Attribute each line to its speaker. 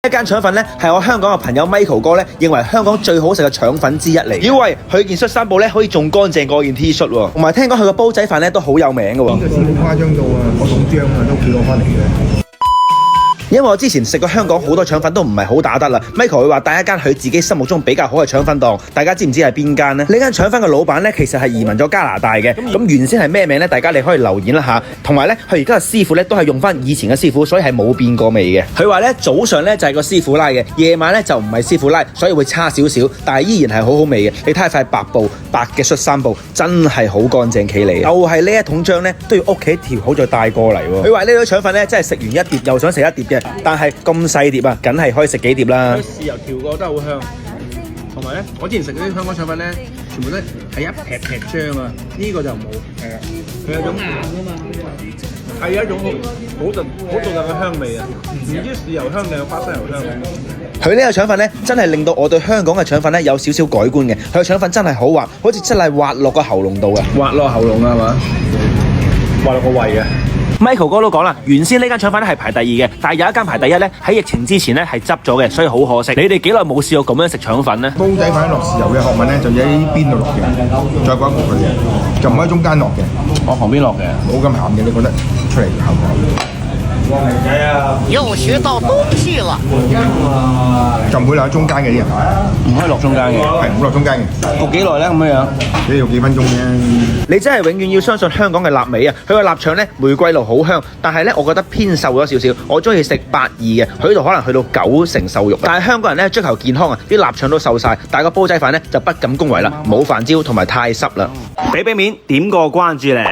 Speaker 1: 一間腸粉咧係我香港嘅朋友 Michael 哥咧認為香港最好食嘅腸粉之一嚟，以為佢件恤衫布咧可以仲乾淨過件 T 恤喎，同埋聽講佢個煲仔飯咧都好有名嘅喎。
Speaker 2: 呢個師傅誇張到啊！我仲張啊都叫我翻嚟嘅。
Speaker 1: 因為我之前食過香港好多腸粉都唔係好打得啦 ，Michael 佢話帶一間佢自己心目中比較好嘅腸粉檔，大家知唔知係邊間呢？呢間腸粉嘅老闆咧其實係移民咗加拿大嘅，咁原先係咩名咧？大家你可以留言啦嚇。同埋咧，佢而家嘅師傅咧都係用翻以前嘅師傅，所以係冇變過味嘅。佢話咧早上咧就係個師傅拉嘅，夜晚咧就唔係師傅拉，所以會差少少，但係依然係好好味嘅。你睇下塊白嘅恤衫布，真係好乾淨企理。就係呢一桶漿咧都要屋企調好再帶過嚟喎。佢話呢啲腸粉咧真係食完一碟又想食一碟嘅。但係咁細碟啊，梗係可以食幾碟啦。豉油調過真係好香，同埋咧，我之前食嗰啲香港腸粉咧，全部都係一劈漿啊，呢個就冇，係啊，佢有種硬啊嘛，係一種好獨特嘅香味啊，唔知豉油香定係花生油香。佢呢個腸粉咧，真係令到我對香港嘅腸粉咧有少少改觀嘅。佢個腸粉真係好滑，好似真係滑落個喉嚨度啊，滑落喉嚨啊係嘛，滑落個胃啊。Michael 哥都講啦，原先呢間腸粉咧係排第二嘅，但係有一間排第一咧喺疫情之前咧係執咗嘅，所以好可惜。你哋幾耐冇試過咁樣食腸粉咧？
Speaker 2: 煲仔飯落豉油嘅學問咧，就喺邊度落嘅，再過一焗佢嘅，就唔喺中間落嘅。
Speaker 1: 我旁邊落嘅，
Speaker 2: 冇咁鹹嘅，你覺得出嚟嘅效果？
Speaker 3: 又學到東西了，
Speaker 2: 就唔會落喺中間嘅啲人，
Speaker 1: 唔可以落中間嘅，
Speaker 2: 係唔會落中間嘅。
Speaker 1: 焗幾耐咧咁樣？
Speaker 2: 你要幾分鐘啫？你
Speaker 1: 真係永遠要相信香港嘅臘味啊！佢個臘腸咧玫瑰露好香，但係咧我覺得偏瘦咗少少。我中意食82嘅，佢呢度可能去到90%瘦肉。但係香港人咧追求健康啊，啲臘腸都瘦晒，但係個煲仔飯咧就不敢恭維啦，冇飯焦同埋太濕啦。俾面點個關注咧！